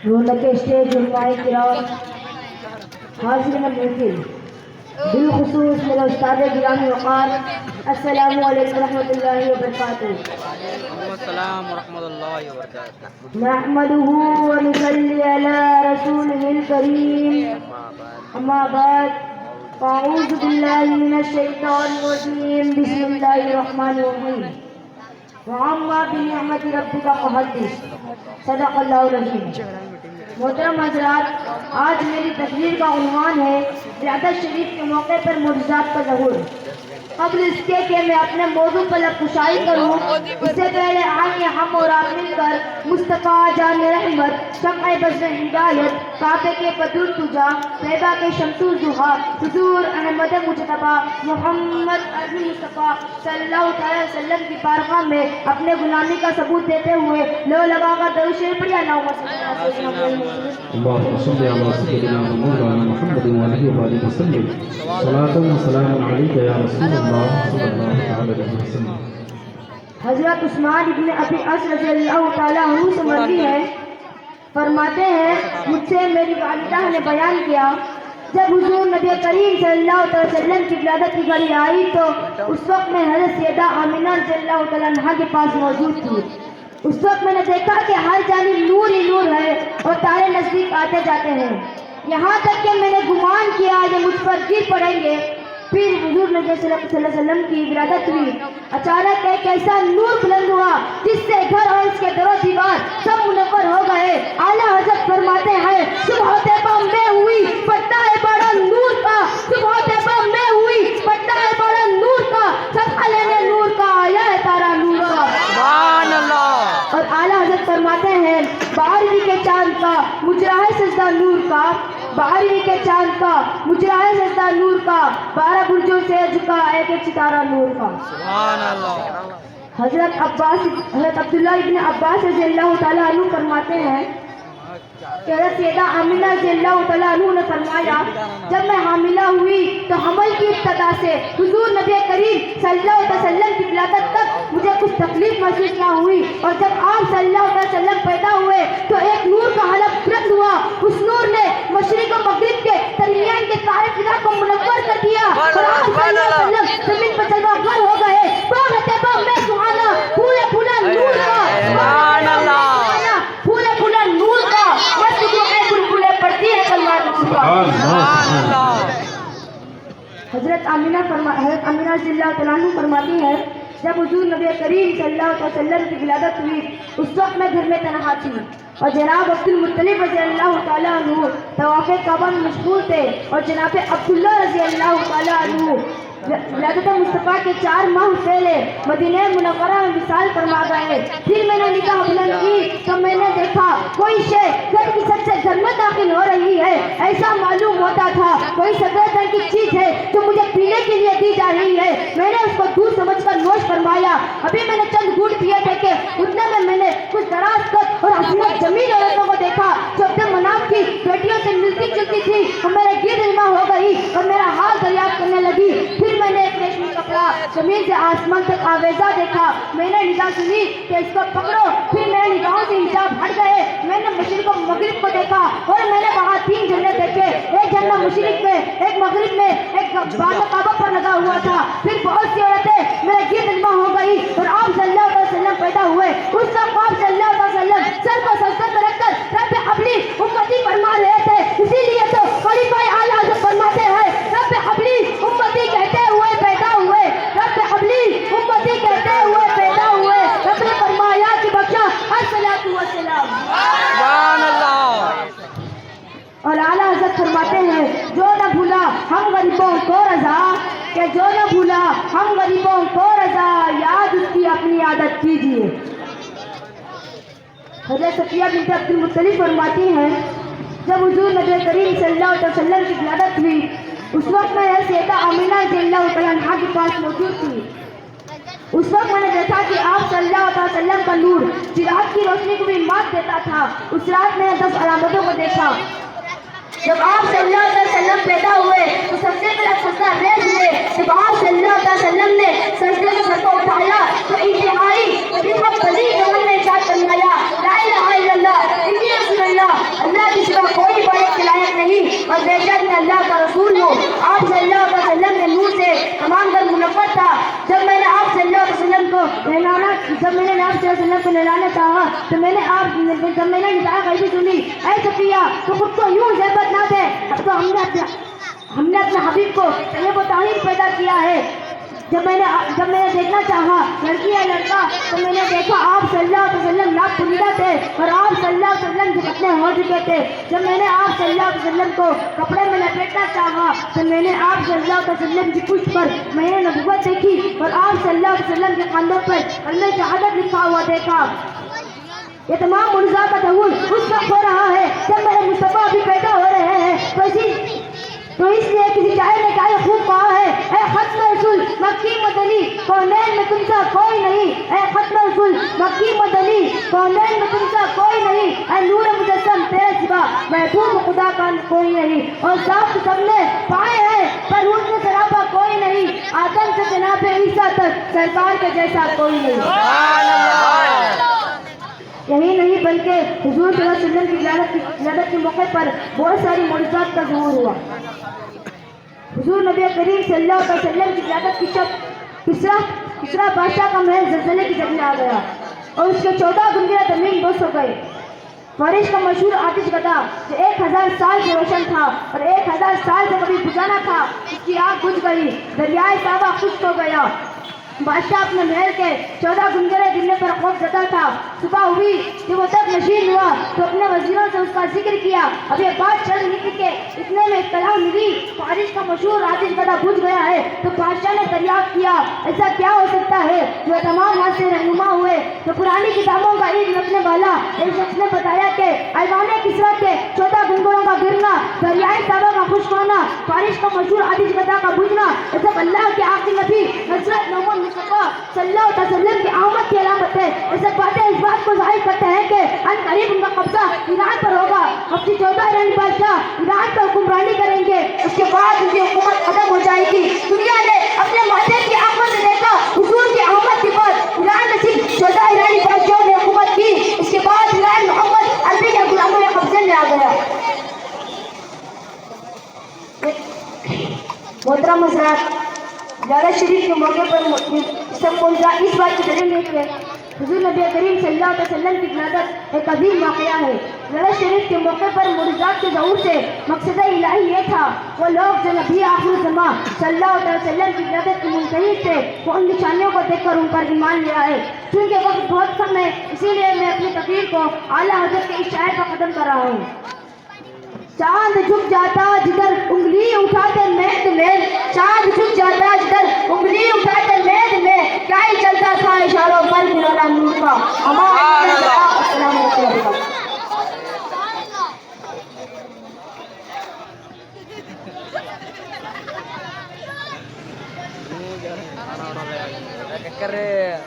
رونق اسٹیج علماء کرام، حاضرین محفل، بالخصوص میرے استاد گرامی وقار، السلام علیکم ورحمۃ اللہ وبرکاتہ۔ السلام ورحمۃ اللہ وبرکاتہ۔ نحمده ونصلی علی رسولہ الکریم، اما بعد، اعوذ باللہ من الشیطان الرجیم، بسم اللہ الرحمن الرحیم۔ وَعَمَّا بِنِعْمَةِ رَبِّكَ فَحَدِّثْ، صدق اللہ العظیم۔ محترم حضرات، آج میری تقریر کا عنوان ہے ولادت شریف کے موقع پر معجزات کا ظہور۔ قبل اس کے کہ میں اپنے موضوع پر لفظ کروں، اس سے پہلے آئیے ہم اور آپ مل کر مصطفیٰ جان رحمت، شمع بزر ہدایت، کعبے کے بدر تجا، طیبہ کے شمس الضحیٰ، حضور احمد مجتبیٰ محمد عربی مصطفیٰ صلی اللہ علیہ وسلم کی بارگاہ میں اپنے غلامی کا ثبوت دیتے ہوئے لو لگا کر درود شریف پڑھیا اللہم صلی اللہ علیہ وسلم۔ اللهم صل على سيدنا ومولانا محمد وعلى آله وسلم صلاة وسلام عليك يا رسول الله صلى الله عليه وسلم۔ حضرت عثمان ابن ابی عاص رضی اللہ تعالیٰ عنہ سے مروی ہے، فرماتے ہیں مجھ سے میری والدہ نے بیان کیا، جب حضور نبی کریم صلی اللہ علیہ وسلم کی ولادت کی گھڑی آئی تو اس وقت میں حضرت سیدہ آمینہ رضی اللہ تعالیٰ عنہ کے پاس موجود تھی۔ اس وقت میں نے دیکھا کہ ہر جانب نور ہی نور ہے اور تارے نزدیک آتے جاتے ہیں، یہاں تک کہ میں نے گمان کیا یہ مجھ پر گر پڑیں گے۔ پھر حضور نبی صلی اللہ علیہ وسلم کی ولادت ہوئی۔ اچانک ایک ایسا نور بلند ہوا جس سے گھر اور اس کے در و دیوار سب منور ہو گئے۔ اعلیٰ حضرت فرماتے ہیں صبح طیبہ میں ہوئی پٹا ہے بڑا نور کا، صبح طیبہ میں ہوئی پٹا ہے بڑا نور کا، صدقہ لینے نور کا آیا ہے تارا نور کا، سبحان اللہ۔ اور اعلیٰ حضرت فرماتے ہیں 12ویں کے چاند کا مجرا ہے سجدہ نور کا، 12ویں کے چاند کا مجرا ہے سجدہ نور کا، 12 برجوں سے جھکا ایک ایک ستارہ نور کا۔ سبحان اللہ۔ حضرت عبداللہ ابن عباس رضی اللہ تعالیٰ عنہ فرماتے ہیں کہ حضرت سیدہ آمینہ رضی اللہ تعالیٰ عنہ نے فرمایا جب میں حاملہ ہوئی تو حمل کی ابتدا سے حضور نبی کریم صلی اللہ علیہ وسلم کی ولادت تک مجھے کچھ تکلیف محسوس نہ ہوئی، اور جب آپ صلی اللہ علیہ وسلم پیدا ہوئے تو ایک نور کا حلق بلند ہوا، اس نور نے مشرق و مغرب کے درمیان کے سارے فضا کو منور کر دیا، اور آپ صلی اللہ علیہ وسلم زمین پر جلوہ گر ہو گئے۔ باغ طیبہ میں سہانا پھولے پھولا نور کا، سبحان اللہ، پھولے پھولا نور کا، مسجدوں میں بلبلیں پڑتی ہے کلمہ نور کا۔ سبحان اللہ۔ حضرت آمینہ رضی اللہ تعالیٰ عنہ فرماتی ہے جب حضور نبی کریم صلی اللہ علیہ وسلم کی ولادت ہوئی اس وقت میں گھر میں تنہا تھی، اور جناب عبد المطلب رضی اللہ تعالیٰ عنہ طواف کعبہ میں مشغول تھے، اور جناب عبداللہ رضی اللہ تعالیٰ عنہ ولادت مصطفیٰ کے 4 ماہ پہلے مدینہ منورہ میں وصال فرما گئے۔ پھر میں نے نگاہ بلند کی تو میں نے دیکھا کوئی شے گھر کی سب سے گھر میں داخل ہو رہی ہے، ایسا معلوم ہوتا تھا کوئی سفید رنگ کی چیز ہے جو مجھے پینے کے لیے دی جا رہی ہے۔ میں نے اس کو دودھ سمجھ کر نوش فرمایا، ابھی میں نے چند گھونٹ پیے تھے کہ اتنے میں نے کچھ دراز قد اور حسینہ جمیل عورتوں کو دیکھا جو عبد مناف کی بیٹیوں سے ملتی جلتی تھی، اور میرے گرد جمع ہو گئی اور میرا حال دریافت کرنے لگی۔ پھر میں نے ایک ریشمی کپڑا زمین سے آسمان تک آویزہ دیکھا، میں نے نگاہ سنی کہ اس کو پکڑو، پھر میرے نگاہوں سے حجاب ہٹ گئے، میں نے مشرق و مغرب کو دیکھا اور میں نے وہاں 3 جھنڈے دیکھے، ایک جھنڈا مشرق میں، ایک مغرب میں، ایک باغ کعبہ پر لگا ہوا تھا۔ پھر بہت سی عورتیں میرے گرد جمع ہو گئی اور آپ صلی اللہ علیہ وسلم پیدا ہوئے۔ اس وقت آپ صلی اللہ علیہ وسلم سر کو سجدے میں رکھ کر رب حبلی امتی فرما رہے تھے، اسی لیے تو خلیفہ اعلیٰ حضرت فرماتے ہیں رب حبلی امتی کہتے ہوئے پیدا ہوئے، رب حبلی امتی کہتے ہوئے پیدا ہوئے، رب نے فرمایا کہ بخشا الصلاۃ والسلام۔ سبحان اللہ۔ اور اعلیٰ حضرت فرماتے ہیں جو نہ بھولا ہم غریبوں کو رضا، کہ جو نہ بھولا ہم غریبوں کو رضا، یاد اس کی اپنی عادت کیجیے۔ حضرت صفیہ بنت عبد المطلب فرماتی ہیں جب حضور نبی کریم صلی اللہ علیہ وسلم کی ولادت ہوئی اس وقت میں سیدہ آمینہ رضی اللہ تعالیٰ عنہا کے پاس موجود تھی۔ اس وقت میں نے دیکھا کہ آپ صلی اللہ علیہ وسلم کا نور چراغ کی روشنی کو بھی مات دیتا تھا۔ اس رات میں نے 10 علامتوں کو دیکھا۔ جب آپ صلی اللہ علیہ وسلم پیدا ہوئے تو سب سے پہلا سجدہ ریز ہوئے۔ جب آپ صلی اللہ علیہ وسلم نے سجدے سے سر کو اٹھایا تو انتہائی بلی عمل نے ارشاد فرمایا لا الہ الا اللہ انی رسول اللہ وقت تھا جب میں نے آپ صلی اللہ علیہ وسلم کو نہلانا چاہا تو میں نے جب میں نے ندا غیبی سنی اے صفیہ تو خود کو یوں زیبت نہ دے تو ہم نے اپنے حبیب کو طیب و طاہر پیدا کیا ہے. جب میں نے دیکھنا چاہا لڑکی یا لڑکا تو میں نے دیکھا آپ صلی اللہ علیہ وسلم ناک پوشیدہ تھے اور آپ صلی اللہ علیہ وسلم کے ختنے ہو چکے تھے. جب میں نے آپ صلی اللہ علیہ وسلم کو کپڑے میں لپیٹنا چاہا تو میں نے آپ صلی اللہ علیہ وسلم کی پشت پر میں نے نبوت دیکھی اور آپ صلی اللہ علیہ وسلم کے کاندھوں پر کلمہ شہادت لکھا ہوا دیکھا. یہ تمام معجزات کا ظہور اس وقت ہو رہا ہے جب میرے مصطفیٰ ابھی پیدا ہو رہے ہیں. تو اس لیے کسی شاعر نے کیا خوب کہا ہے اے ختم رسول مکی مدنی کونین میں تم سا کوئی نہیں. اے ختم رسول مکی مدنی کونین میں تم سا کوئی نہیں. اے نور مجسم تیرے سوا محبوب خدا کا کوئی نہیں. اور صاف سب نے پائے ہیں پر روح میں سراپا کوئی نہیں. آدم سے جناب عیسیٰ تک سرکار کے جیسا کوئی نہیں. یہی نہیں بلکہ حضور صلی اللہ علیہ وسلم کی ولادت کے موقع پر بہت ساری معجزات کا ظہور ہوا. حضور نبی کریم صلی اللہ علیہ وسلم کی ولادت کی شب کسرا بادشاہ کا محل زلزلے کی جگہ آ گیا اور اس کے 14 گنگرے زمین بوس ہو گئے. فارس کا مشہور آتش گدا جو 1000 سال سے روشن تھا اور 1000 سال سے کبھی بجھانا تھا اس کی آگ بجھ گئی. دریائے صحابہ خشک ہو گیا. بادشاہ اپنے محل کے 14 گنگرے گرنے پر خوف زدہ تھا. صبح ہوئی جب وہ تک نشین ہوا تو اپنے وزیروں سے اس کا ذکر کیا. اب یہ بات چل نکل کے اتنے میں اطلاع ملی فارس کا مشہور آتش گدا بجھ گیا ہے. تو بادشاہ نے دریافت کیا ایسا کیا ہو سکتا ہے جو تمام وہاں سے رہنما ہوئے. تو پرانی کتابوں کا علم رکھنے والا ایک شخص نے بتایا کہ ایوان کسرا کے 14 گنگروں کا گرنا دریائے صحابہ کا خشک ہونا فارس کا مشہور آتش گدا کا بجھنا یہ سب اللہ کے آخری نبی حضرت محمد مصطفیٰ صلی اللہ علیہ وسلم کی آمد کی علامت ہے. یہ سب باتیں اس بات کو ظاہر کرتے ہیں کہ ان قریب ان کا قبضہ ایران پر ہوگا. حبشی 14 ایرانی بادشاہ ایران پر حکمرانی کریں گے. اس کے بعد ان کی حکومت ختم ہو جائے گی. دنیا نے اپنے مہدی کی آمد سے دیکھا حضور کی آمد کے بعد ایران میں صرف 14 ایرانی بادشاہوں نے حکومت کی. اس کے بعد ایران محمد عربی کے غلاموں کے قبضے میں آ گیا. محترم حضرات ولادت شریف کے موقع پر سب کو اس بات کی دلیل ہے کہ حضور نبی کریم صلی اللہ علیہ وسلم کی ولادت ایک عظیم واقعہ ہے. ولادت شریف کے موقع پر معجزات کے ظہور سے مقصد الہی یہ تھا وہ لوگ جو نبی آخر الزماں صلی اللہ علیہ وسلم کی ولادت کے منتظر تھے وہ ان نشانیوں کو دیکھ کر ان پر ایمان لے آئے. چونکہ وقت بہت کم ہے اسی لیے میں اپنی تقریر کو اعلیٰ حضرت کے اس شاعر کا ختم کر رہا ہوں. چاند جھک جاتا جدھر انگلی اٹھاتے مہد میں. چاند جھک جاتا جدھر انگلی اٹھاتے مہد میں. کیا ہی چلتا تھا اشاروں پر گرانا نور کا. السلام علیکم. کر رہے